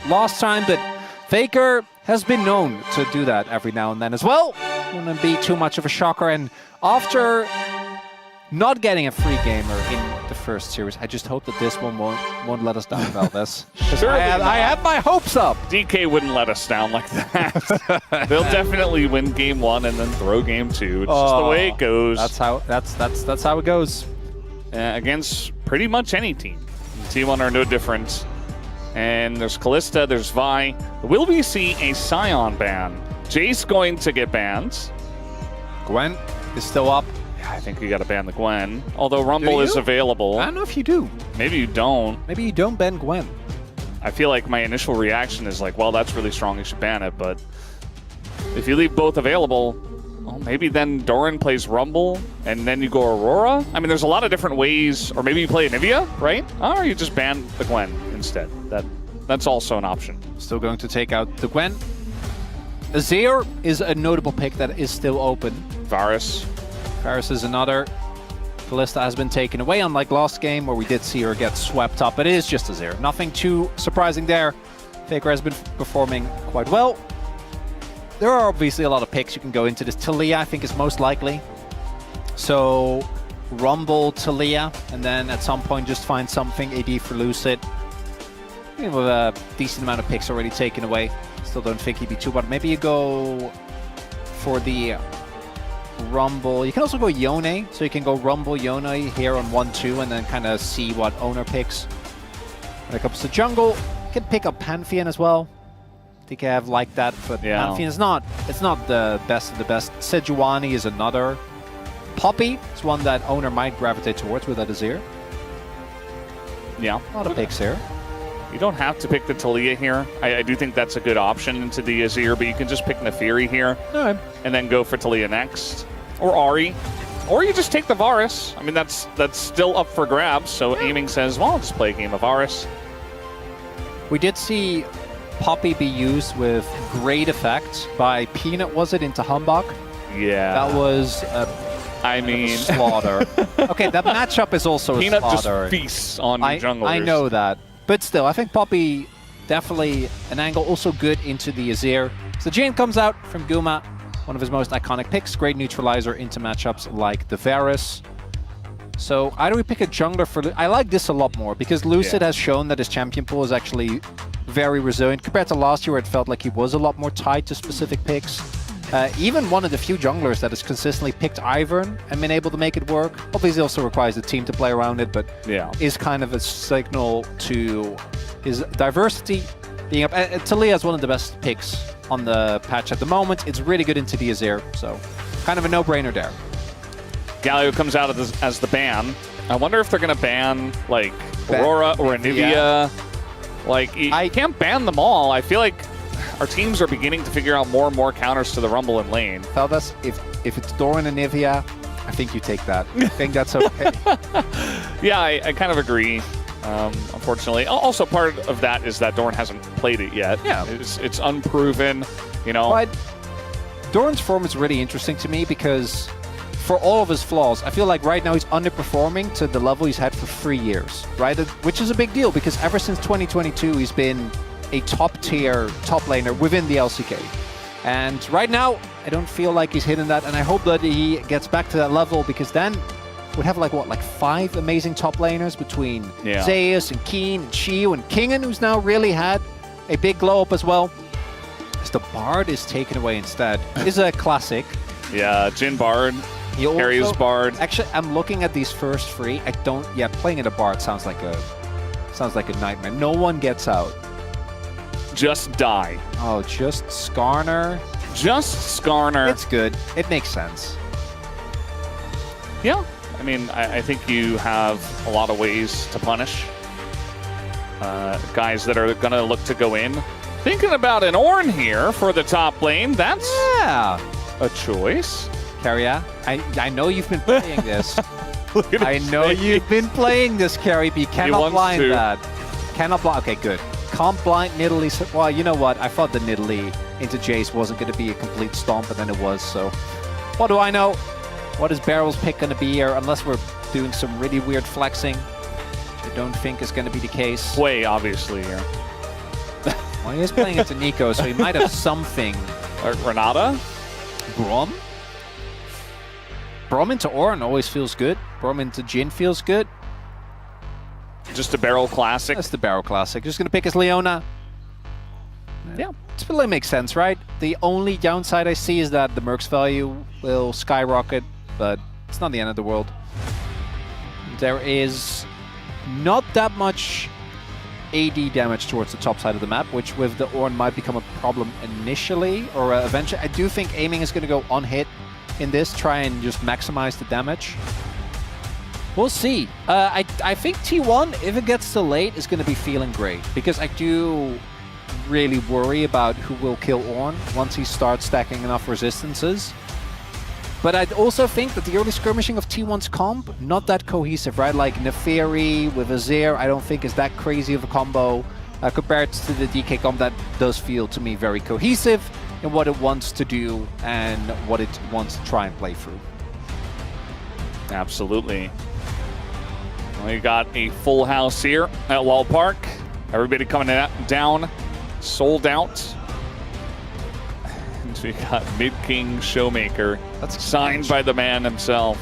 last time, but Faker has been known to do that every now and then as well. Wouldn't be too much of a shocker. And after not getting a free gamer in the first series, I just hope that this one won't let us down about this. I have my hopes up. DK wouldn't let us down like that. They'll definitely win game 1 and then throw game 2. It's just the way it goes. That's how it goes. Against pretty much any team. T1 are no different. And there's Kalista, there's Vi. Will we see a Sion ban? Jace going to get banned. Gwen is still up. I think you got to ban the Gwen. Although Rumble is available. I don't know if you do. Maybe you don't. Maybe you don't ban Gwen. I feel like my initial reaction is like, well, that's really strong. You should ban it. But if you leave both available, well, maybe then Doran plays Rumble and then you go Aurora. I mean, there's a lot of different ways. Or maybe you play Anivia, right? Or you just ban the Gwen instead. That's also an option. Still going to take out the Gwen. Azir is a notable pick that is still open. Varus. Varus is another. Kalista has been taken away, unlike last game where we did see her get swept up. But it is just Azir. Nothing too surprising there. Faker has been performing quite well. There are obviously a lot of picks you can go into this. Talia, I think, is most likely. So, Rumble, Talia, and then at some point just find something AD for Lucid. With a decent amount of picks already taken away. Still don't think he'd be too bad. Maybe you go for the Rumble. You can also go Yone, so you can go Rumble, Yone here on 1-2 and then kind of see what Oner picks. When it comes to jungle, you can pick up Pantheon as well. I think I have liked that, but Pantheon is not the best of the best. Sejuani is another. Poppy is one that Oner might gravitate towards with that Azir. Yeah. A lot of picks here. You don't have to pick the Talia here. I do think that's a good option into the Azir, but you can just pick Nefiri here and then go for Talia next. Or Ahri. Or you just take the Varus. I mean, that's still up for grabs, so aiming says, well, I'll just play a game of Varus. We did see Poppy be used with great effect by Peanut, was it, into Humbug? Yeah. That was a slaughter. Okay, that matchup is also Peanut a slaughter. Just feasts on junglers. I know that. But still, I think Poppy definitely an angle, also good into the Azir. So Jane comes out from Guma, one of his most iconic picks, great neutralizer into matchups like the Varus. So either we pick a jungler for... I like this a lot more because Lucid has shown that his champion pool is actually very resilient. Compared to last year where it felt like he was a lot more tied to specific picks. Even one of the few junglers that has consistently picked Ivern and been able to make it work. Obviously also requires the team to play around it, but is kind of a signal to his diversity being up. Talia is one of the best picks on the patch at the moment. It's really good into the Azir, so kind of a no-brainer there. Galio comes out as the ban. I wonder if they're going to ban, like, Aurora or Anivia. Like, you can't ban them all. I feel like our teams are beginning to figure out more and more counters to the Rumble in lane. Feldas, if it's Doran and Nivea, I think you take that. I think that's okay. Yeah, I kind of agree, unfortunately. Also, part of that is that Doran hasn't played it yet. Yeah. It's unproven, you know. But Doran's form is really interesting to me because for all of his flaws, I feel like right now he's underperforming to the level he's had for 3 years, right? Which is a big deal because ever since 2022, he's been a top-tier top laner within the LCK. And right now, I don't feel like he's hitting that, and I hope that he gets back to that level because then we'd have like 5 amazing top laners between Zeus and Keen and Shio and Kingen, who's now really had a big glow up as well. As the Bard is taken away instead. Is a classic. Yeah, Jhin Bard. Carries Bard. Actually, I'm looking at these first 3. I don't. Yeah, playing it a Bard sounds like a nightmare. No one gets out. Just die. Oh, just Skarner. Just Skarner. It's good. It makes sense. Yeah. I mean, I think you have a lot of ways to punish guys that are going to look to go in. Thinking about an Ornn here for the top lane. That's a choice. Keria, I know you've been playing this. I know you've been playing this, Keria, but you cannot blind that. Cannot blind. Okay, good. Can't blind Nidalee. Well, you know what? I thought the Nidalee into Jace wasn't going to be a complete stomp, but then it was. So, what do I know? What is Barrel's pick going to be here? Unless we're doing some really weird flexing, which I don't think is going to be the case. Way, obviously, here. Well, he is playing into Nico, so he might have something. Renata? Braum? Braum into Oren always feels good. Braum into Jhin feels good. Just a barrel classic. That's the barrel classic. Just gonna pick his Leona. Yeah. It really makes sense, right? The only downside I see is that the Merc's value will skyrocket, but it's not the end of the world. There is not that much AD damage towards the top side of the map, which with the Ornn might become a problem initially or eventually. I do think aiming is going to go on hit in this, try and just maximize the damage. We'll see. I think T1, if it gets too late, is going to be feeling great, because I do really worry about who will kill Ornn once he starts stacking enough resistances. But I also think that the early skirmishing of T1's comp, not that cohesive, right? Like Neferi with Azir, I don't think is that crazy of a combo compared to the DK comp. That does feel to me very cohesive in what it wants to do and what it wants to try and play through. Absolutely. We got a full house here at Wall Park. Everybody coming down, sold out. And we got Mid-King Showmaker. That's signed by the man himself.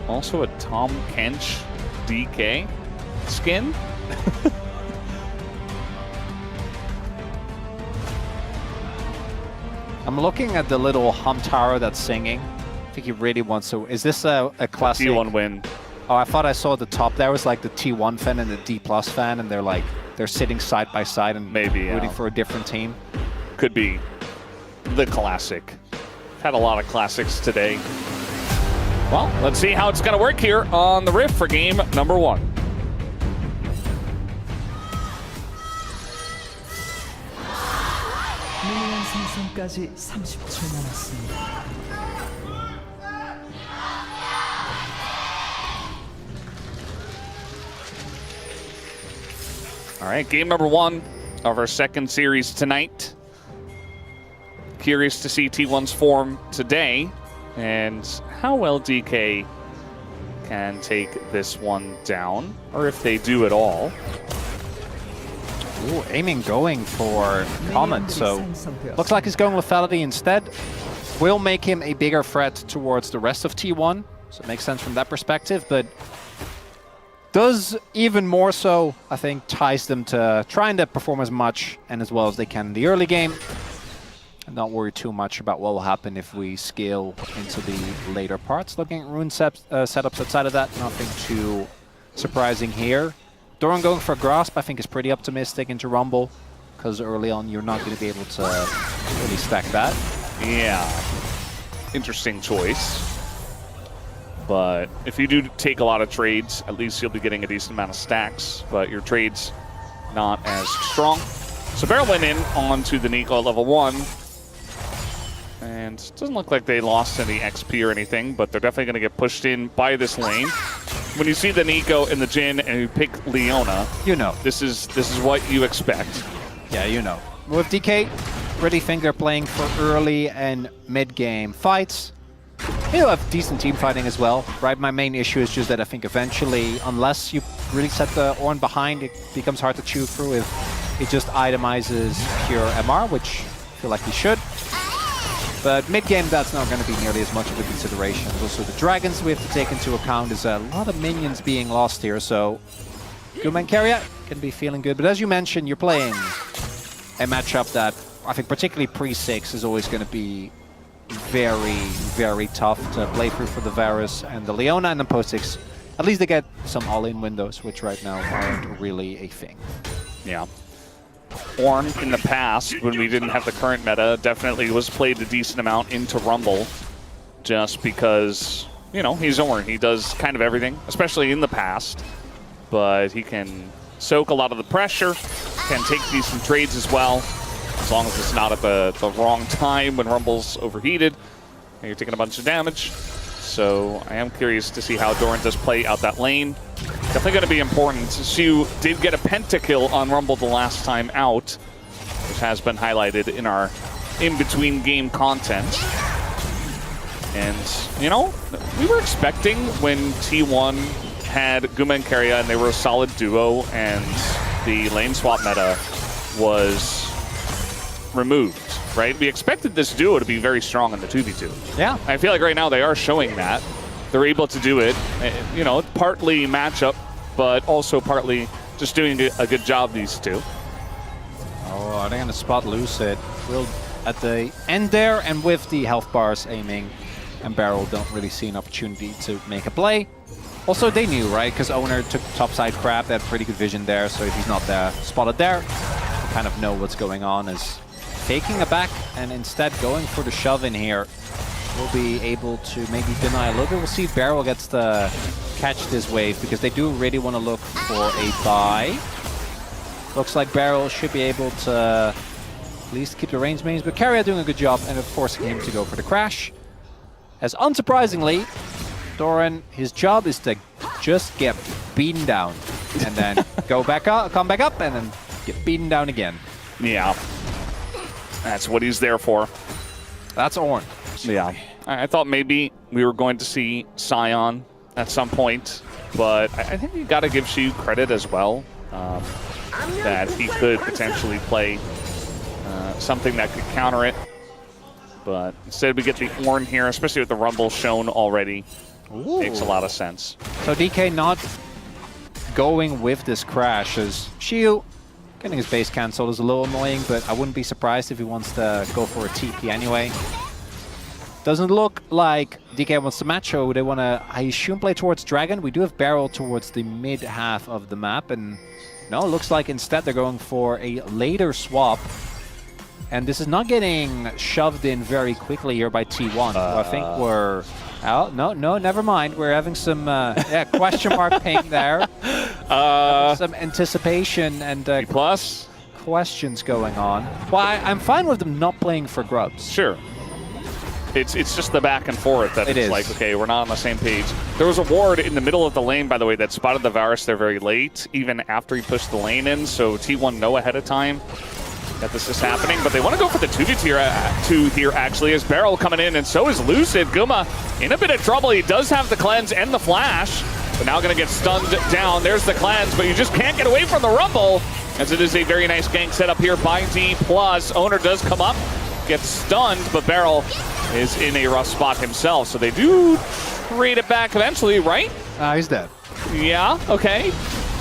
Also a Tom Kench DK skin. I'm looking at the little Hamtaro that's singing. I think he really wants to. Is this a classic? T1 win. Oh, I thought I saw at the top there was like the T1 fan and the D+ fan, and they're sitting side by side and maybe rooting for a different team. Could be the classic. Had a lot of classics today. Well, let's see how it's going to work here on the Rift for game number 1. 생성까지 30초 남았습니다. All right, game number 1 of our second series tonight. Curious to see T1's form today and how well DK can take this one down, or if they do at all. Ooh, aiming going for comment, so looks like he's going lethality instead. Will make him a bigger threat towards the rest of T1, so it makes sense from that perspective, but does even more so, I think, ties them to trying to perform as much and as well as they can in the early game. And not worry too much about what will happen if we scale into the later parts. Looking at rune setups outside of that, nothing too surprising here. Doran going for a grasp, I think, is pretty optimistic into Rumble, because early on you're not going to be able to really stack that. Yeah, interesting choice. But if you do take a lot of trades, at least you'll be getting a decent amount of stacks, but your trades not as strong. So Barrel went in onto the Nico at level 1. And it doesn't look like they lost any XP or anything, but they're definitely going to get pushed in by this lane. When you see the Nico and the Jhin and you pick Leona, you know. This is what you expect. Yeah, you know. With DK, really think they're playing for early and mid-game fights. He'll have decent team fighting as well, right? My main issue is just that I think eventually, unless you really set the Ornn behind, it becomes hard to chew through if it just itemizes pure MR, which I feel like he should. But mid-game, that's not going to be nearly as much of a consideration. Also, the dragons we have to take into account is a lot of minions being lost here, so Gumayusi and Keria can be feeling good. But as you mentioned, you're playing a matchup that I think particularly pre-6 is always going to be very, very tough to play through for the Varus and the Leona, and then post-6, at least they get some all-in windows, which right now aren't really a thing. Yeah. Ornn in the past, when we didn't have the current meta, definitely was played a decent amount into Rumble, just because, you know, he's Ornn. He does kind of everything, especially in the past, but he can soak a lot of the pressure, can take decent trades as well, as long as it's not at the wrong time when Rumble's overheated and you're taking a bunch of damage. So I am curious to see how Doran does play out that lane. Definitely going to be important. Shu did get a pentakill on Rumble the last time out, which has been highlighted in our in-between game content. And, you know, we were expecting when T1 had Gumayusi and Keria and they were a solid duo, and the lane swap meta was removed, right? We expected this duo to be very strong in the 2v2. Yeah. I feel like right now they are showing that. They're able to do it, you know, partly matchup, but also partly just doing a good job, these two. Oh, are they going to spot Lucid? Will at the end there, and with the health bars aiming, and Barrel don't really see an opportunity to make a play. Also, they knew, right? Because Oner took topside crab. They had pretty good vision there, so if he's not there, spotted there, they kind of know what's going on. Is faking a back and instead going for the shove in here. Will be able to maybe deny a little bit. We'll see if Barrel gets to catch this wave, because they do really want to look for a buy. Looks like Barrel should be able to at least keep the range mains, but Keria doing a good job and forcing him to go for the crash. As unsurprisingly, Doran, his job is to just get beaten down and then go back up, come back up, and then get beaten down again. Yeah, that's what he's there for. That's Ornn. Yeah, I thought maybe we were going to see Sion at some point, but I think you got to give Shu credit as well, that he could potentially play something that could counter it. But instead we get the Ornn here, especially with the Rumble shown already. Ooh. Makes a lot of sense. So DK not going with this crash, as Shu getting his base cancelled is a little annoying, but I wouldn't be surprised if he wants to go for a TP anyway. Doesn't look like DK wants to match, so they want to, I assume, play towards Dragon. We do have Barrel towards the mid half of the map, and no, it looks like instead they're going for a later swap. And this is not getting shoved in very quickly here by T1. I think we're out. No, never mind. We're having some question mark ping there. Some anticipation and plus questions going on. Well, I'm fine with them not playing for grubs. Sure. It's just the back and forth that it's like, okay, we're not on the same page. There was a ward in the middle of the lane, by the way, that spotted the Varus there very late, even after he pushed the lane in, so T1 know ahead of time that this is happening, but they want to go for the 2v2 here, actually, as Barrel coming in, and so is Lucid. Guma in a bit of trouble. He does have the cleanse and the flash, but now going to get stunned down. There's the cleanse, but you just can't get away from the Rumble, as it is a very nice gank set up here by D+. Oner does come up, gets stunned, but Barrel is in a rough spot himself, so they do trade it back eventually, right? He's dead. Yeah, okay.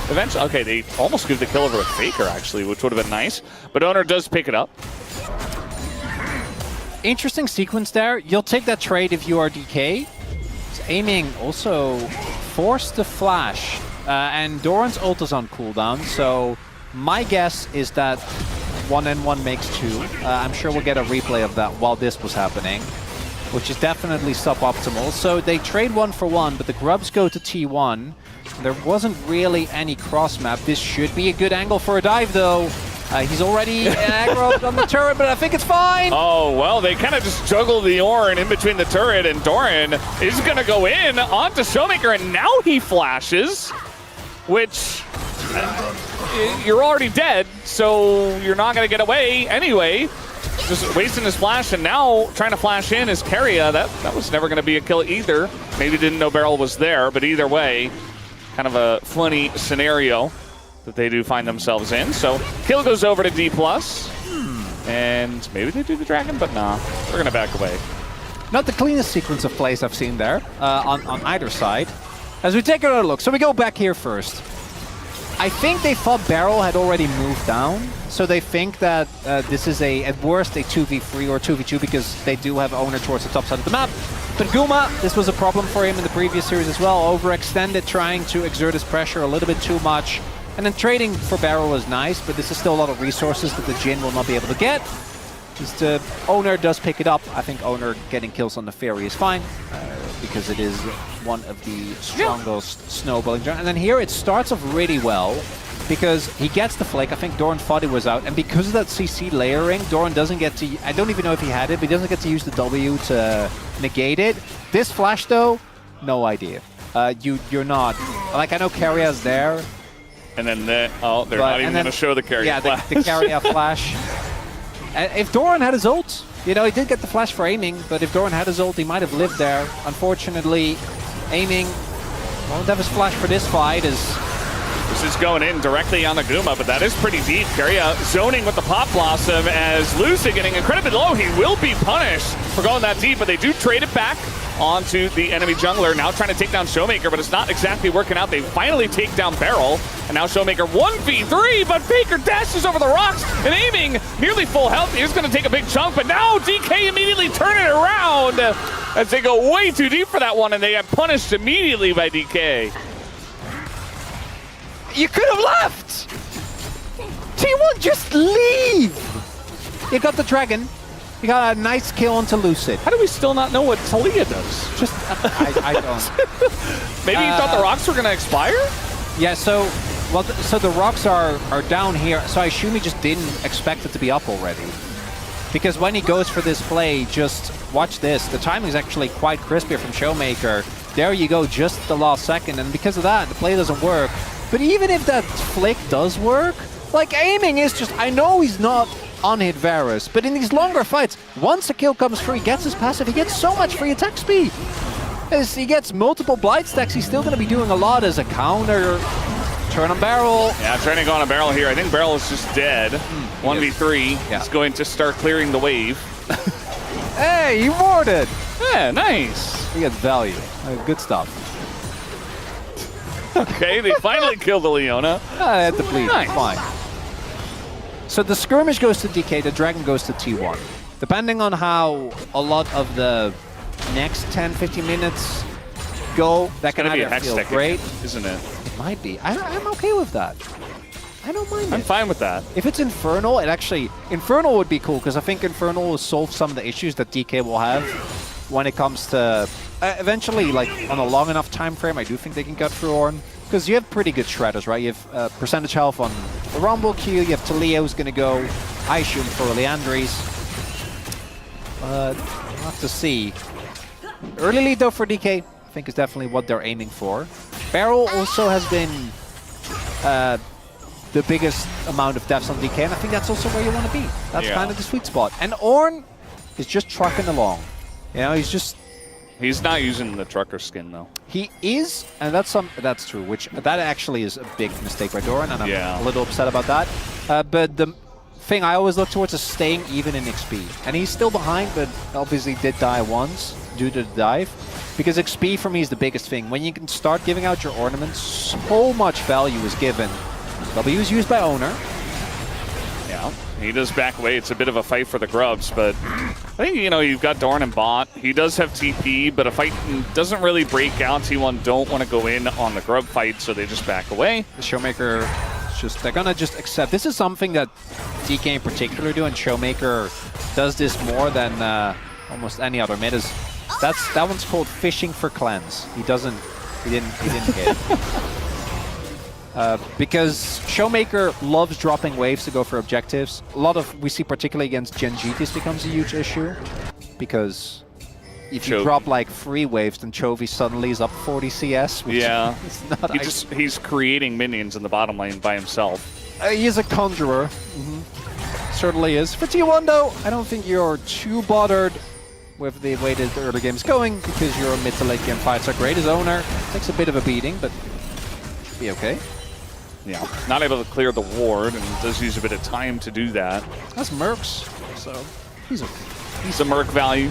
Eventually, okay, they almost give the kill over a Faker, actually, which would have been nice. But Oner does pick it up. Interesting sequence there. You'll take that trade if you are DK. He's aiming also forced the flash. And Doran's ult is on cooldown, so my guess is that 1-1 makes 2. I'm sure we'll get a replay of that while this was happening, which is definitely suboptimal. So they trade 1-for-1, but the grubs go to T1. There wasn't really any cross map. This should be a good angle for a dive, though. He's already aggroed on the turret, but I think it's fine. Oh, well, they kind of just juggle the Ornn in between the turret, and Doran is going to go in onto Showmaker, and now he flashes, which you're already dead, so you're not going to get away anyway. Just wasting his flash, and now trying to flash in is Keria. That was never going to be a kill either. Maybe didn't know Barrel was there, but either way, kind of a funny scenario that they do find themselves in. So kill goes over to D+. And maybe they do the dragon, but nah, they're going to back away. Not the cleanest sequence of plays I've seen there on either side. As we take another look, so we go back here first. I think they thought Barrel had already moved down, so they think that this is at worst a 2v3 or 2v2 because they do have Oner towards the top side of the map. But Guma, this was a problem for him in the previous series as well. Overextended, trying to exert his pressure a little bit too much. And then trading for Barrel was nice, but this is still a lot of resources that the Jhin will not be able to get. Just Oner does pick it up. I think Oner getting kills on the Fairy is fine, because it is one of the strongest snowballing. And then here it starts off really well, because he gets the flake. I think Doran thought he was out, and because of that CC layering, Doran doesn't get to, I don't even know if he had it, but he doesn't get to use the W to negate it. This flash though, no idea. You're not, like, I know Keria's there. And then, they're not even going to show the Keria flash. Yeah, the Keria flash. If Doran had his ult, you know, he did get the flash for aiming, but if Doran had his ult, he might have lived there. Unfortunately, aiming won't have his flash for this fight, as Orbs is going in directly on the Guma, but that is pretty deep. Keria zoning with the Pop Blossom as Lucy getting incredibly low. He will be punished for going that deep, but they do trade it back onto the enemy jungler. Now trying to take down Showmaker, but it's not exactly working out. They finally take down Barrel, and now Showmaker 1v3, but Faker dashes over the rocks and aiming nearly full health. He's going to take a big chunk, but now DK immediately turn it around as they go way too deep for that one, and they get punished immediately by DK. You could have left! T1, just leave! You got the dragon. You got a nice kill onto Lucid. How do we still not know what Talia does? Just, I don't. Maybe you thought the rocks were going to expire? Yeah, so the rocks are down here, so I assume he just didn't expect it to be up already. Because when he goes for this play, just watch this. The timing is actually quite crispy from Showmaker. There you go, just the last second, and because of that, the play doesn't work. But even if that flick does work, like aiming is just, I know he's not on-hit Varus, but in these longer fights, once a kill comes free, he gets his passive, he gets so much free attack speed. As he gets multiple Blight stacks, he's still going to be doing a lot as a counter. Turn on Barrel. Yeah, trying to go on a Barrel here. I think Barrel is just dead. 1v3. Yeah. He's going to start clearing the wave. Hey, he warded. Yeah, nice. He gets value. Good stuff. Okay, they finally killed the Leona. I had to bleed. Nice. Fine. So the skirmish goes to DK, the dragon goes to T1. Depending on how a lot of the next 10-15 minutes go, that can either feel great, isn't it? It might be. I'm okay with that. I don't mind I'm fine with that. If it's Infernal, Infernal would be cool, because I think Infernal will solve some of the issues that DK will have when it comes to eventually, like on a long enough time frame. I do think they can get through Ornn, because you have pretty good shredders, right? You have percentage health on the Rumble Q, you have Talia who's going to go, I assume, for Leandries. We'll have to see. Early lead though for DK, I think is definitely what they're aiming for. Barrel also has been the biggest amount of deaths on DK, and I think that's also where you want to be. That's kind of the sweet spot. And Ornn is just trucking along. You know, he's not using the trucker skin though. He is, and that's true. That actually is a big mistake by Doran, and I'm a little upset about that. But the thing I always look towards is staying even in XP, and he's still behind, but obviously did die once due to the dive. Because XP for me is the biggest thing. When you can start giving out your ornaments, so much value is given. W is used by Oner. Yeah, he does back away. It's a bit of a fight for the grubs, but I think, you know, you've got Doran and bot. He does have TP, but a fight doesn't really break out. T1 don't want to go in on the grub fight, so they just back away. The Showmaker, they're going to just accept. This is something that DK in particular do, and Showmaker does this more than almost any other mid. That one's called fishing for cleanse. He didn't hit. Because Showmaker loves dropping waves to go for objectives. A lot of, we see particularly against Genji, this becomes a huge issue. Because if you drop like 3 waves, then Chovy suddenly is up 40 CS. Which is not he's creating minions in the bottom lane by himself. He is a conjurer. Certainly is. For T1 though, I don't think you're too bothered with the way that the early game is going, because your mid to late game fights are great. His Oner takes a bit of a beating, but should be okay. Yeah, not able to clear the ward, and does use a bit of time to do that. That's Mercs, so he's okay. He's a Merc value.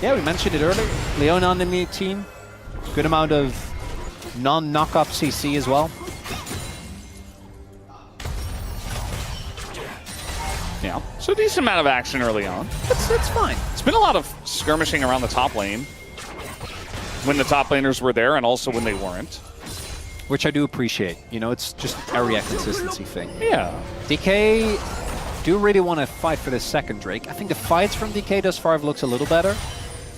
Yeah, we mentioned it earlier. Leona on the mid team. Good amount of non-knock-up CC as well. Yeah, so a decent amount of action early on. It's fine. It's been a lot of skirmishing around the top lane when the top laners were there, and also when they weren't. Which I do appreciate. You know, it's just a area consistency thing. Yeah. DK do really want to fight for this second Drake. I think the fights from DK thus far looks a little better.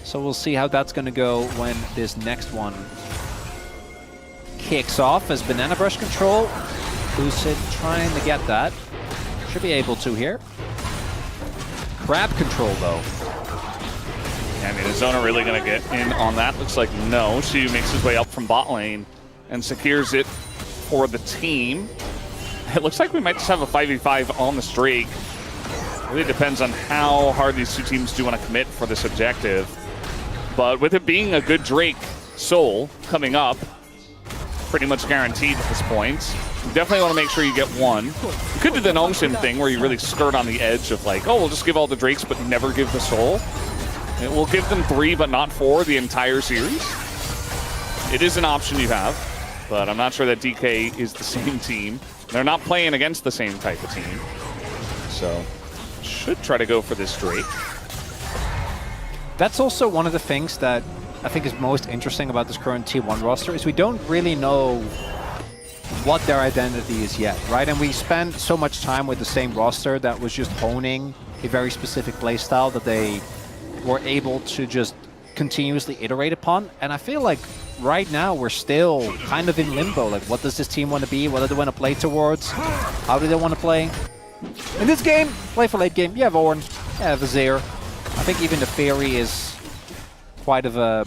So we'll see how that's going to go when this next one kicks off as Banana Brush control. Lucid trying to get that. Should be able to here. Crab control though. I mean, is Zona really going to get in on that? Looks like no. She makes his way up from bot lane and secures it for the team. It looks like we might just have a 5v5 on this Drake. Really depends on how hard these two teams do want to commit for this objective. But with it being a good Drake soul coming up, pretty much guaranteed at this point, definitely want to make sure you get one. You could do the Nongxin thing where you really skirt on the edge of like, oh, we'll just give all the Drakes but never give the Soul. It will give them 3 but not 4 the entire series. It is an option you have, but I'm not sure that DK is the same team. They're not playing against the same type of team. So, should try to go for this Drake. That's also one of the things that I think is most interesting about this current T1 roster is we don't really know what their identity is yet, right? And we spent so much time with the same roster that was just honing a very specific playstyle that they were able to just continuously iterate upon. And I feel like right now we're still kind of in limbo. Like, what does this team want to be? What do they want to play towards? How do they want to play? In this game, play for late game. You have Ornn, you have Azir. I think even the Fairy is quite of a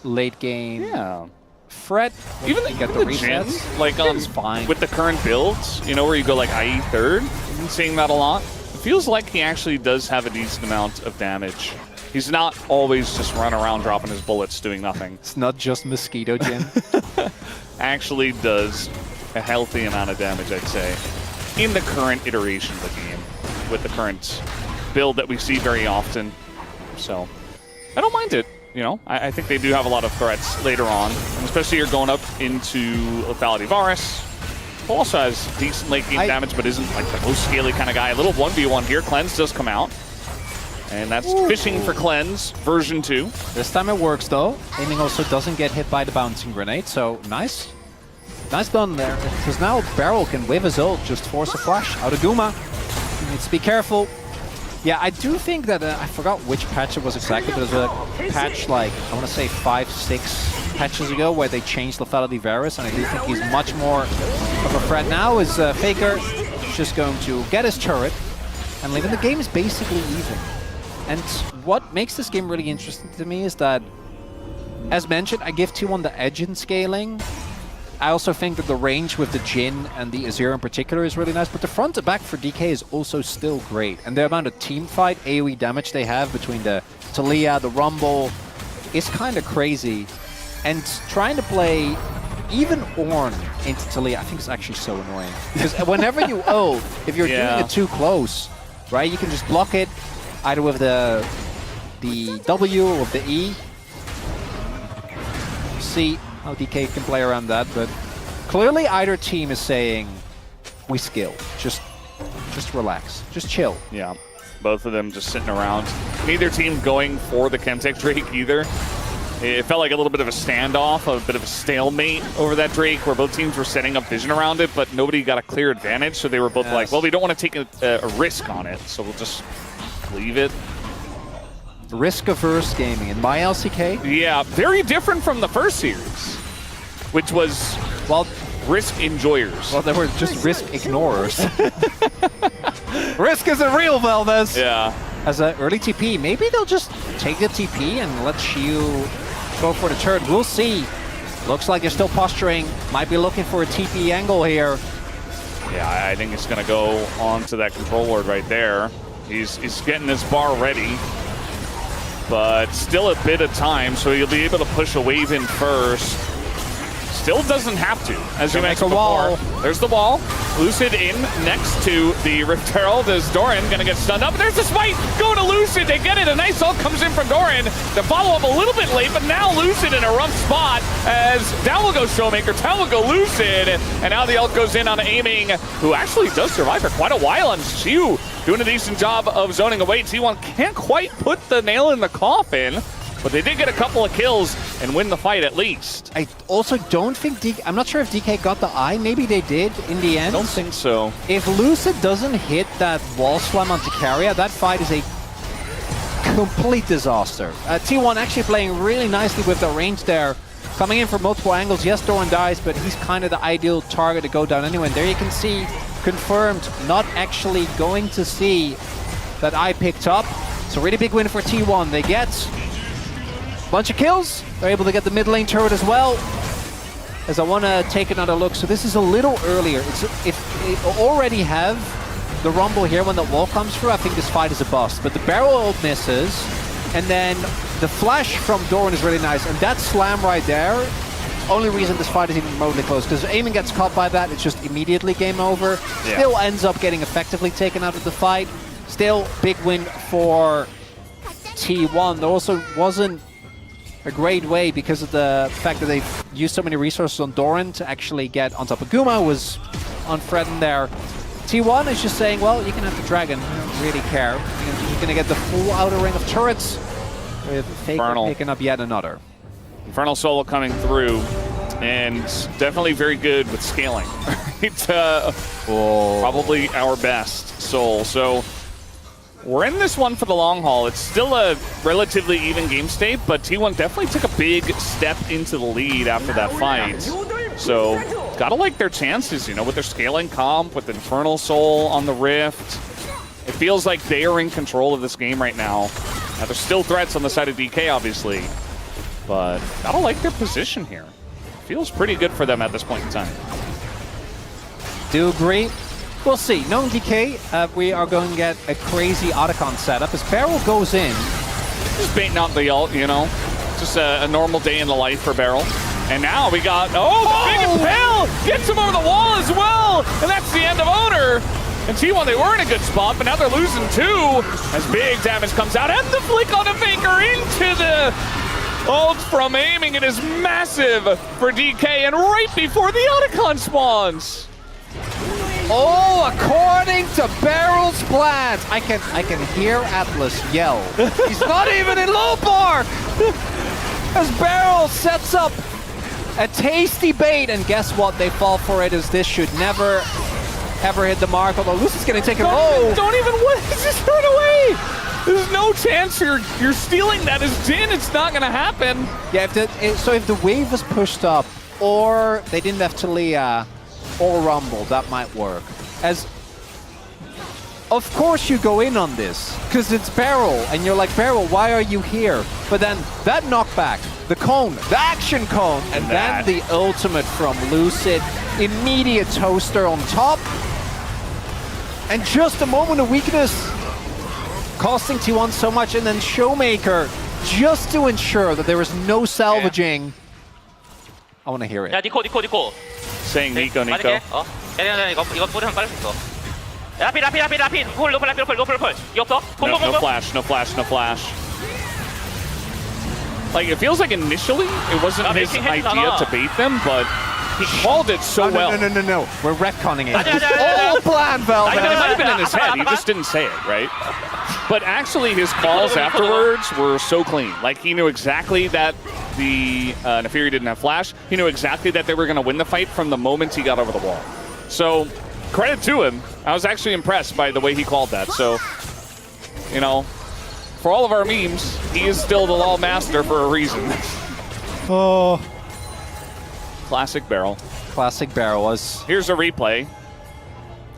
late game threat. Even the Jhin, like fine. With the current builds, you know, where you go like IE third, I've been seeing that a lot. It feels like he actually does have a decent amount of damage. He's not always just running around dropping his bullets doing nothing. It's not just Mosquito Jhin. Actually does a healthy amount of damage, I'd say, in the current iteration of the game, with the current build that we see very often. So, I don't mind it. You know, I think they do have a lot of threats later on, and especially you're going up into Lethality Varus, who also has decent late game damage, but isn't like the most scaly kind of guy. A little 1v1 here. Cleanse does come out. And that's Fishing for Cleanse, version 2. This time it works though. Aiming also doesn't get hit by the bouncing grenade, so nice. Nice done there. Because now Barrel can with his ult just force a flash out of Guma. He needs to be careful. Yeah, I do think that, I forgot which patch it was exactly, but there's a patch like, I want to say 5, 6 patches ago where they changed Lethality Varus, and I do think he's much more of a threat now. Is Faker just going to get his turret and leave, and the game is basically even. And what makes this game really interesting to me is that, as mentioned, I give T1 the edge in scaling. I also think that the range with the Jhin and the Azir in particular is really nice, but the front to back for DK is also still great. And the amount of team fight AoE damage they have between the Taliyah, the Rumble, is kind of crazy. And trying to play even Ornn into Taliyah, I think it's actually so annoying. Because whenever you ult, if you're doing it too close, right, you can just block it either with the W or with the E. See how DK can play around that, but clearly either team is saying, we skill. Just relax. Just chill. Yeah. Both of them just sitting around. Neither team going for the Chemtech Drake either. It felt like a little bit of a standoff, a bit of a stalemate over that Drake, where both teams were setting up vision around it, but nobody got a clear advantage, so they were both like, well, we don't want to take a risk on it, so we'll just leave it. Risk-averse gaming in my LCK. Yeah, very different from the first series, which was, well, risk enjoyers. Well, they were just risk ignorers. Risk isn't real, Valdez. Yeah. As an early TP, maybe they'll just take the TP and let you go for the turret. We'll see. Looks like they're still posturing. Might be looking for a TP angle here. Yeah, I think it's going to go onto that control ward right there. He's getting his bar ready, but still a bit of time, so he'll be able to push a wave in first. Still doesn't have to, as you mentioned before. There's the wall. Lucid in next to the Rift Herald as Doran gonna get stunned up. There's the smite going to Lucid. They get it. A nice ult comes in from Doran. The follow up a little bit late, but now Lucid in a rough spot as down will go Showmaker, down will go Lucid, and now the ult goes in on Aiming, who actually does survive for quite a while on Xiu, doing a decent job of zoning away. T1 can't quite put the nail in the coffin, but they did get a couple of kills and win the fight at least. I also don't think I'm not sure if DK got the eye. Maybe they did in the end. I don't think so. If Lucid doesn't hit that wall slam onto Keria, that fight is a complete disaster. T1 actually playing really nicely with the range there. Coming in from multiple angles. Yes, Doran dies, but he's kind of the ideal target to go down anyway. And there you can see, confirmed, not actually going to see that eye picked up. It's a really big win for T1. They get bunch of kills. They're able to get the mid lane turret as well. As I want to take another look. So this is a little earlier. If they already have the Rumble here when the wall comes through, I think this fight is a bust. But the barrel ult misses. And then the flash from Doran is really nice. And that slam right there only reason this fight is even remotely close, because Eamon gets caught by that, it's just immediately game over. Yeah. Still ends up getting effectively taken out of the fight. Still, big win for T1. There also wasn't a great way because of the fact that they've used so many resources on Doran to actually get on top of Guma, was unthreatened there. T1 is just saying, well, you can have the dragon, I don't really care. You're going to get the full outer ring of turrets with Faker picking up yet another. Infernal Solo coming through, and definitely very good with scaling. Probably our best Soul. So we're in this one for the long haul. It's still a relatively even game state, but T1 definitely took a big step into the lead after that fight. So gotta like their chances, you know, with their scaling comp, with Infernal Soul on the Rift. It feels like they are in control of this game right now. Now there's still threats on the side of DK, obviously, but gotta like their position here. Feels pretty good for them at this point in time. Do agree. We'll see. Knowing DK, we are going to get a crazy Otacon setup as Beryl goes in. Just baiting out the ult, you know. Just a normal day in the life for Beryl. And now we got, the big impale! Gets him over the wall as well! And that's the end of Oner! And T1, they were in a good spot, but now they're losing two as big damage comes out. And the flick on a Faker into the ult from aiming. It is massive for DK, and right before the Otacon spawns. Oh, according to Beryl's plans, I can hear Atlas yell. He's not even in low bar! As Beryl sets up a tasty bait, and guess what? They fall for it, as this should never, ever hit the mark. Although Lucy's going to take a roll. Don't even just throw it away. There's no chance you're stealing that as Jin. It's not going to happen. Yeah, if the wave was pushed up, or they didn't have Talia or Rumble, that might work. As of course you go in on this, because it's Beryl, and you're like, Beryl, why are you here? But then that knockback, the cone, the action cone, and then the ultimate from Lucid, immediate toaster on top, and just a moment of weakness, costing T1 so much, and then Showmaker, just to ensure that there is no salvaging. I want to hear it. 야, 니코. Saying Nico. 맞을게. 이거 뿌리면 빠질 수 있어. 라피. 폴. 이거 없어? No flash. Like, it feels like initially it wasn't his idea to bait them, but he called it so well. No. We're retconning it. All planned, Velvet. It might have been in his head. He just didn't say it, right? But actually, his calls afterwards were so clean. Like, he knew exactly that the Nefiri didn't have flash. He knew exactly that they were going to win the fight from the moment he got over the wall. So, credit to him. I was actually impressed by the way he called that. So, you know, for all of our memes, he is still the law master for a reason. Oh. Classic Beryl. Classic Beryl was. Here's a replay.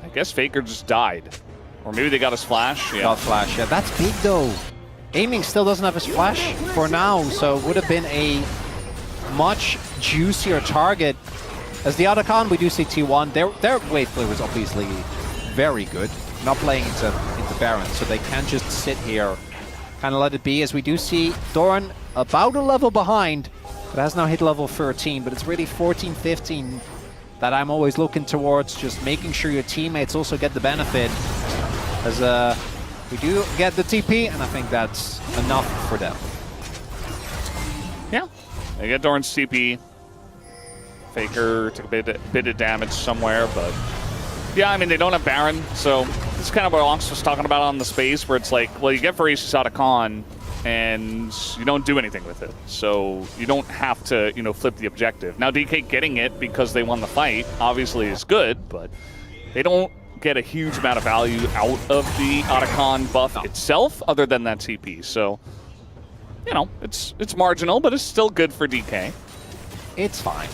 I guess Faker just died. Or maybe they got his flash. Yeah. Got flash, yeah. That's big though. Aiming still doesn't have his flash for now, so it would have been a much juicier target. As the Otacon, we do see T1. Their wave play was obviously very good. Not playing into Baron, so they can just sit here, kind of let it be, as we do see Doran about a level behind, but has now hit level 13, but it's really 14, 15 that I'm always looking towards, just making sure your teammates also get the benefit, as we do get the TP, and I think that's enough for them. Yeah, they get Doran's TP. Faker took a bit of damage somewhere, but yeah, I mean, they don't have Baron, so it's kind of what Ox was talking about on the space, where it's like, well, you get Voracious out of Con, and you don't do anything with it. So you don't have to, you know, flip the objective. Now, DK getting it because they won the fight obviously is good, but they don't get a huge amount of value out of the Otacon buff itself other than that TP. So, you know, it's marginal, but it's still good for DK. It's fine.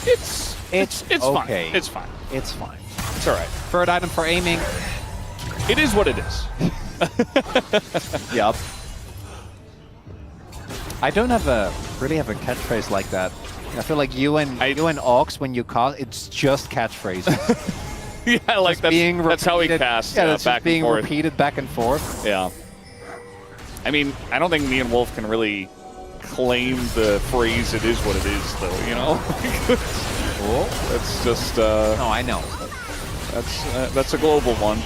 It's okay. Fine. It's fine. It's fine. It's all right. Third item for aiming. It is what it is. Yup. I don't really have a catchphrase like that. I feel like you and Ox, when you cast, it's just catchphrases. Yeah, like that's how he casts. Yeah, that's back just being and forth. repeated back and forth. Yeah. I mean, I don't think me and Wolf can really claim the phrase "it is what it is," though. You know, that's just. No, I know. That's a global one.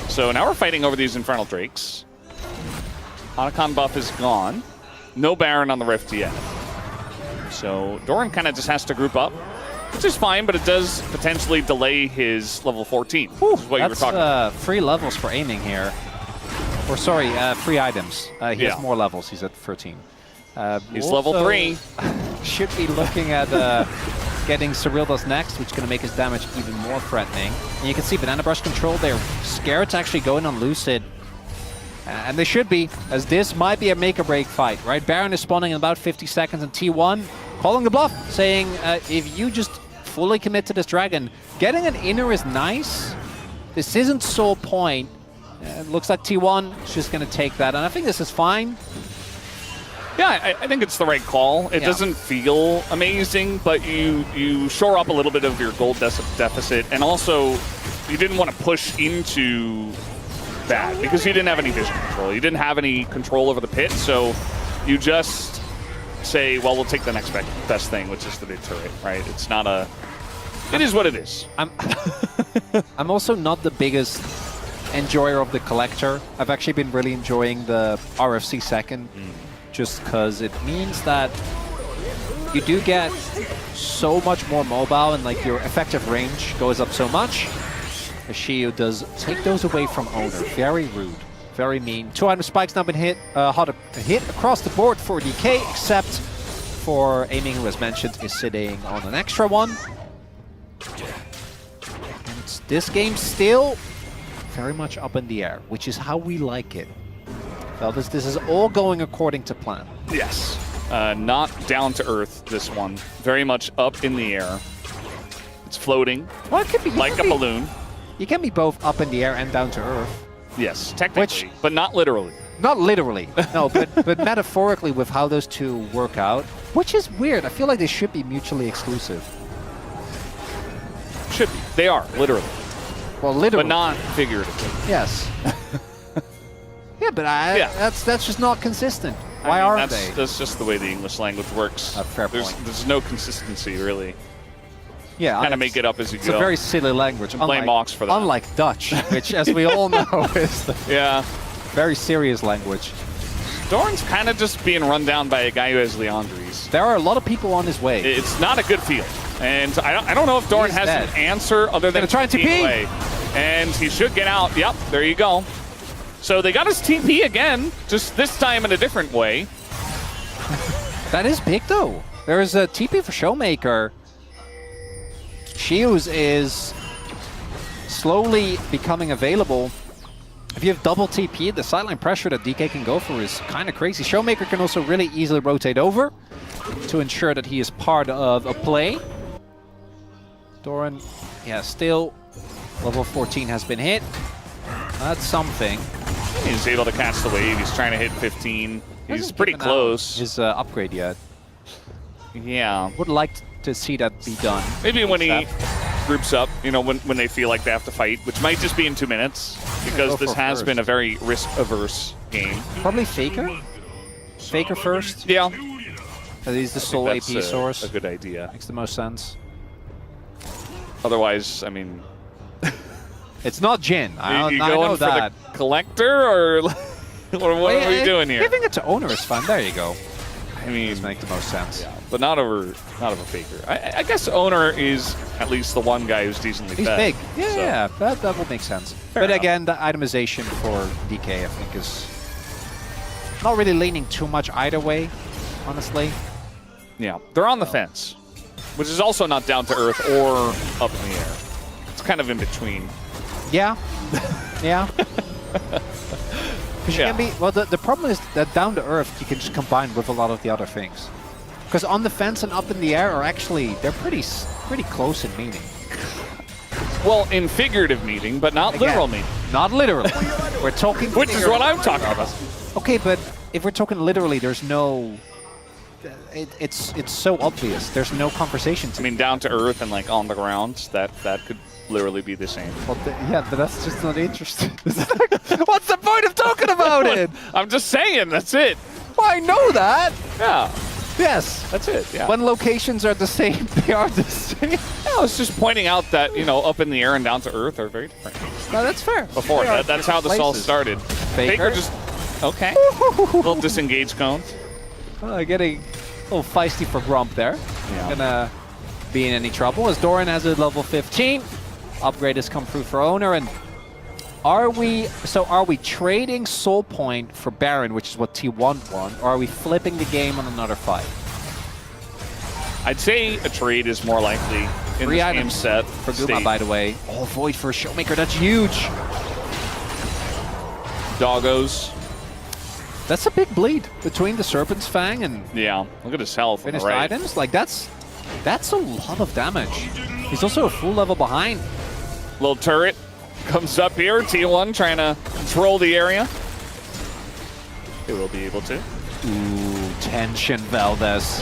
So now we're fighting over these Infernal Drakes. Otacon buff is gone. No Baron on the Rift yet. So Doran kind of just has to group up, which is fine, but it does potentially delay his level 14. Whew, which is what you were talking about. Free levels for aiming here. Or sorry, free items. He has more levels. He's at 13. He's level 3. Should be looking at getting Cyrilda's next, which is going to make his damage even more threatening. And you can see Banana Brush control. They're scared to actually go in on Lucid. And they should be, as this might be a make-or-break fight, right? Baron is spawning in about 50 seconds, and T1 calling the bluff, saying if you just fully commit to this dragon, getting an inner is nice. This isn't sole point. It looks like T1 is just going to take that, and I think this is fine. Yeah, I think it's the right call. It doesn't feel amazing, but you shore up a little bit of your gold deficit, and also you didn't want to push into that because you didn't have any vision control. You didn't have any control over the pit, so you just say, well, we'll take the next best thing, which is the big turret, right? It's not a... It is what it is. I'm also not the biggest enjoyer of the Collector. I've actually been really enjoying the RFC second, just because it means that you do get so much more mobile and like your effective range goes up so much. Shield does take those away from Oner. Very rude, very mean. 2 item spikes now been hit, hit across the board for DK, except for aiming, who as mentioned is sitting on an extra one. And this game still very much up in the air, which is how we like it. Fellas, this is all going according to plan. Yes. Not down to earth, this one. Very much up in the air. It's floating, Well, it could be like a balloon. You can be both up in the air and down to earth. Yes, technically, but not literally. Not literally, no, but metaphorically with how those two work out, which is weird. I feel like they should be mutually exclusive. Should be. They are, literally. Well, literally. But not figuratively. Yes. Yeah, but that's just not consistent. Why aren't they? That's just the way the English language works. Fair point. There's no consistency, really. Yeah, kind of make it up as you go. It's a very silly language. Blame Mox for that. Unlike Dutch, which, as we all know, is the very serious language. Doran's kind of just being run down by a guy who has Leandries. There are a lot of people on his way. It's not a good field. And I don't know if Doran has an answer other than try and TP away. And he should get out. Yep, there you go. So they got his TP again, just this time in a different way. That is big, though. There is a TP for Showmaker. Shields is slowly becoming available. If you have double TP, the sideline pressure that DK can go for is kind of crazy. Showmaker can also really easily rotate over to ensure that he is part of a play. Doran, still level 14 has been hit. That's something. He's able to catch the wave. He's trying to hit 15. He's pretty close. His upgrade yet. Yeah. Would like to see that be done. Maybe when he groups up, you know, when they feel like they have to fight, which might just be in 2 minutes, because this has been a very risk-averse game. Probably Faker? Faker first? Yeah. He's the sole AP source. A good idea. Makes the most sense. Otherwise, I mean... It's not Jin. I you know going that. for the collector, or what are we doing here? Giving it to Oner is fun. There you go. I mean, just make the most sense. Yeah, but not over Faker. I guess Oner is at least the one guy who's decently He's fed. big. Yeah, so. that will make sense. Fair but enough. again, the itemization for DK, I think, is not really leaning too much either way, honestly. Yeah, they're on the fence, which is also not down to earth or up in the air. It's kind of in between. Yeah. Yeah. Because you can be, well, the problem is that down to earth you can just combine with a lot of the other things. Because on the fence and up in the air are actually, they're pretty close in meaning. Well, in figurative meaning, but not literal meaning. Not literally. We're talking Which is what I'm talking about. Okay, but if we're talking literally, there's no... It's so obvious. There's no conversation to I mean, down to earth and like on the ground, that could literally be the same. Well, yeah, but that's just not interesting. What's the point of talking about it? I'm just saying, that's it. I know that. Yeah, Yes. that's it. Yeah. When locations are the same, they are the same. I was just pointing out that, you know, up in the air and down to earth are very different. No, that's fair. Before, They are that's how this all places. started. Faker just, okay. Little disengage cones. Getting a little feisty for Grump there. Yeah. Gonna be in any trouble as Doran has a level 15. Upgrade has come through for Oner, and are we trading Soul Point for Baron, which is what T1 won, or are we flipping the game on another fight? I'd say a trade is more likely in 3 this items game set. for Guma, by the way. Oh, Void for a Showmaker, that's huge. Doggos. That's a big bleed between the Serpent's Fang and Yeah, look at his health. finished on the right. items. Like, that's a lot of damage. He's also a full level behind. Little turret comes up here. T1 trying to control the area. They will be able to. Ooh, tension, Valdez.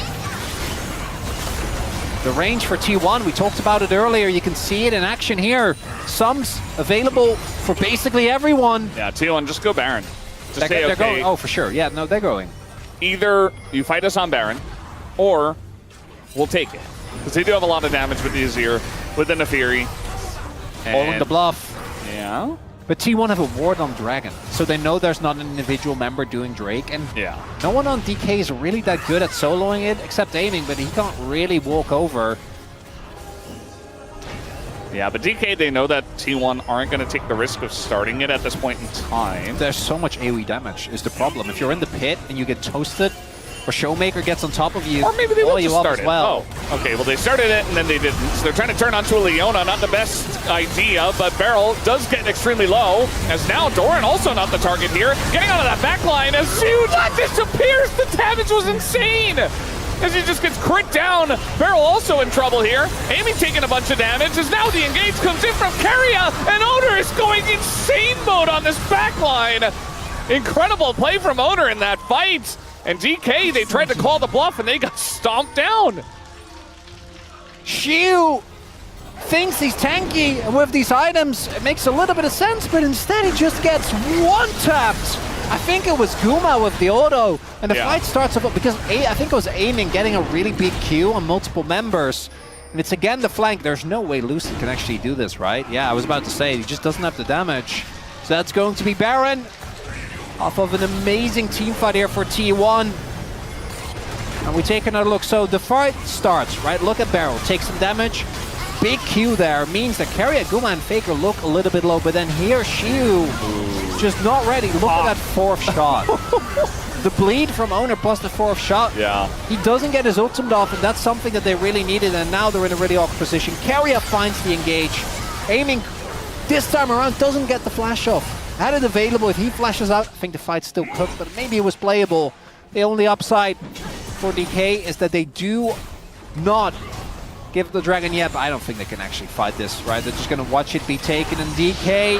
The range for T1, we talked about it earlier. You can see it in action here. Sums available for basically everyone. Yeah, T1, just go Baron. Just say, They're okay, going. Oh, for sure. Yeah, no, they're going. either you fight us on Baron, or we'll take it. Because they do have a lot of damage with the Azir, with the Nefiri. Holding the bluff. Yeah. But T1 have a ward on Dragon, so they know there's not an individual member doing Drake, and Yeah. no one on DK is really that good at soloing it, except aiming, but he can't really walk over. Yeah, but DK, they know that T1 aren't going to take the risk of starting it at this point in time. There's so much AoE damage is the problem. If you're in the pit and you get toasted, or Showmaker gets on top of you, Or maybe they will you just up start as it. well. Oh, okay. Well, they started it and then they didn't. So they're trying to turn onto a Leona. Not the best idea, but Beryl does get extremely low. As now Doran also not the target here. Getting onto that back line as huge disappears. The damage was insane. As he just gets crit down. Beryl also in trouble here. Amy taking a bunch of damage as now the engage comes in from Keria, and Oner is going insane mode on this back line. Incredible play from Oner in that fight. And DK, they tried to call the bluff and they got stomped down. Shiu thinks he's tanky, and with these items, it makes a little bit of sense, but instead he just gets one-tapped. I think it was Guma with the auto, and the fight starts off because I think it was aiming, getting a really big Q on multiple members. And it's again the flank. There's no way Lucy can actually do this, right? Yeah, I was about to say, he just doesn't have the damage. So that's going to be Baron. Off of an amazing team fight here for T1. And we take another look. So the fight starts, right? Look at Beryl, take some damage. Big Q there means that Keria, Guma, and Faker look a little bit low, but then here, Shiu just not ready. Look at that fourth shot. The bleed from Oner plus the fourth shot. Yeah. He doesn't get his ultimate off, and that's something that they really needed, and now they're in a really awkward position. Keria finds the engage. Aiming this time around, doesn't get the flash off. Had it available, if he flashes out, I think the fight's still cooked, but maybe it was playable. The only upside for DK is that they do not give the Dragon yet, but I don't think they can actually fight this, right? They're just gonna watch it be taken, and DK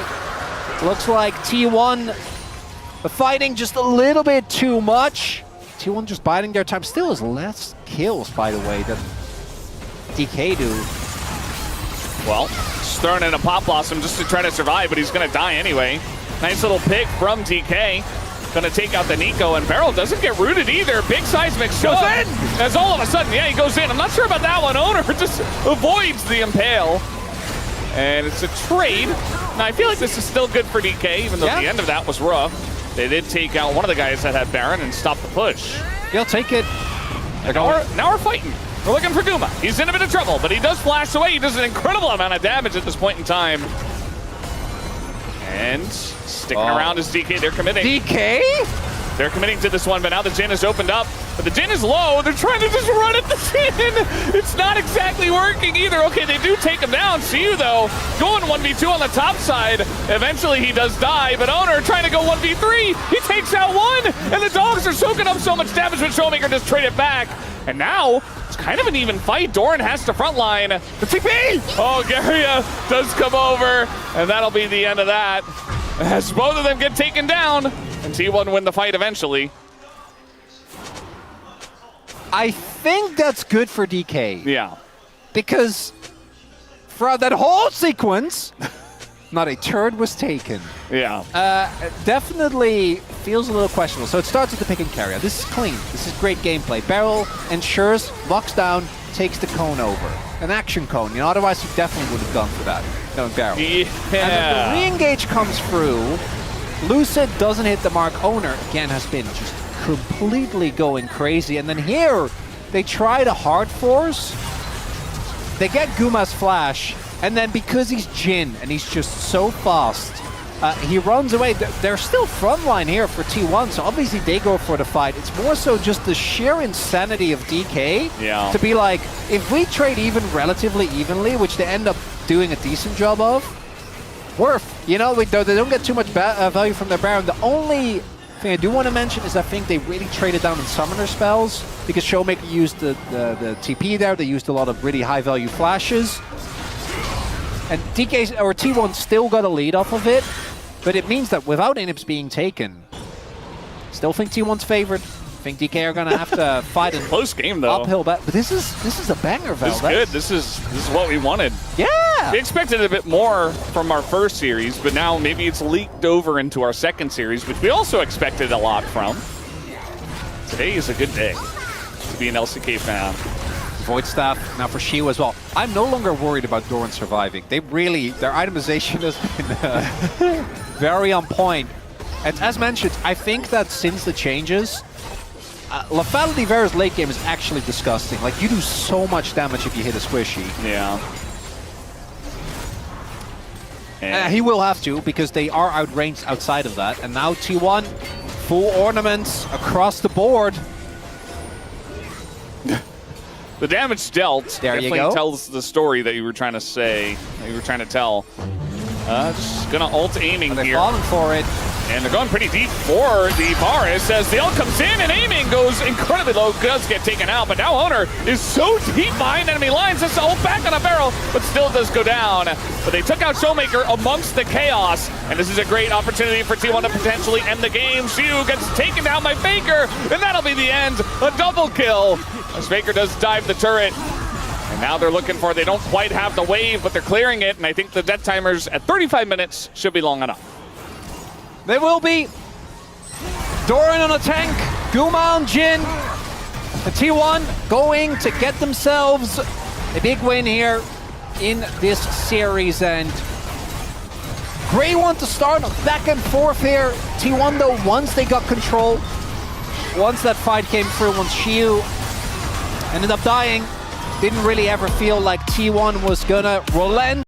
looks like T1 fighting just a little bit too much. T1 just biding their time. Still has less kills, by the way, than DK do. Well, just throwing in a Pop Blossom just to try to survive, but he's going to die anyway. Nice little pick from DK. Going to take out the Nico, and Beryl doesn't get rooted either. Big seismic goes in! As all of a sudden, yeah, he goes in. I'm not sure about that one. Oner just avoids the Impale. And it's a trade. Now, I feel like this is still good for DK, even though the end of that was rough. They did take out one of the guys that had Baron and stop the push. He'll take it. Now we're fighting. We're looking for Guma. He's in a bit of trouble, but he does flash away. He does an incredible amount of damage at this point in time. And sticking around is DK. They're committing. DK? They're committing to this one, but now the Jhin is opened up. But the Jhin is low. They're trying to just run at the Jhin. It's not exactly working either. Okay, they do take him down. Shiu, though, going 1v2 on the top side. Eventually, he does die, but Oner trying to go 1v3. He takes out one, and the dogs are soaking up so much damage, but Showmaker just trade it back. And now, it's kind of an even fight. Doran has to frontline. The TP! Oh, Keria does come over, and that'll be the end of that. As both of them get taken down, and T1 win the fight eventually. I think that's good for DK. Yeah. Because throughout that whole sequence, not a turret was taken. Yeah. Definitely feels a little questionable. So it starts with the pick and carry. This is clean. This is great gameplay. Beryl ensures, locks down, takes the cone over. An action cone. You know, otherwise you definitely would have gone for that. Knowing Beryl. Yeah. And then the re-engage comes through. Lucid doesn't hit the mark. Oner, again, has been just completely going crazy. And then here, they try to hard force. They get Guma's flash. And then because he's Jhin and he's just so fast, he runs away. They're still frontline here for T1, so obviously they go for the fight. It's more so just the sheer insanity of DK to be like, if we trade even relatively evenly, which they end up doing a decent job of, worth. You know, they don't get too much value from their Baron. The only thing I do want to mention is I think they really traded down in summoner spells because Showmaker used the TP there. They used a lot of really high value flashes. And DK or T1 still got a lead off of it, but it means that without inhibs being taken, still think T1's favored. I think DK are gonna have to fight in close game though. Uphill battle. But this is a banger, Val. This is good. This is what we wanted. Yeah. We expected a bit more from our first series, but now maybe it's leaked over into our second series, which we also expected a lot from. Today is a good day to be an LCK fan. Void Staff, now for Shiu as well. I'm no longer worried about Doran surviving. They really, their itemization has been very on point. And as mentioned, I think that since the changes, Lethality Vera's late game is actually disgusting. Like, you do so much damage if you hit a squishy. Yeah. He will have to, because they are outranged outside of that. And now T1, full ornaments across the board. The damage dealt definitely tells the story that you were trying to say, that you were trying to tell. Just gonna ult aiming they're here. Falling for it. And they're going pretty deep for the Varus as the ult comes in and aiming goes incredibly low, does get taken out, but now Oner is so deep behind enemy lines. This ult back on a barrel, but still does go down. But they took out Showmaker amongst the chaos, and this is a great opportunity for T1 to potentially end the game. Shiu gets taken down by Faker, and that'll be the end. A double kill as Faker does dive the turret. And now they're looking for, they don't quite have the wave, but they're clearing it, and I think the death timers at 35 minutes should be long enough. They will be. Doran on a tank, Guma on Jhin. The T1 going to get themselves a big win here in this series. And great one to start, back and forth here. T1 though, once they got control, once that fight came through, once Shiu ended up dying, didn't really ever feel like T1 was gonna relent.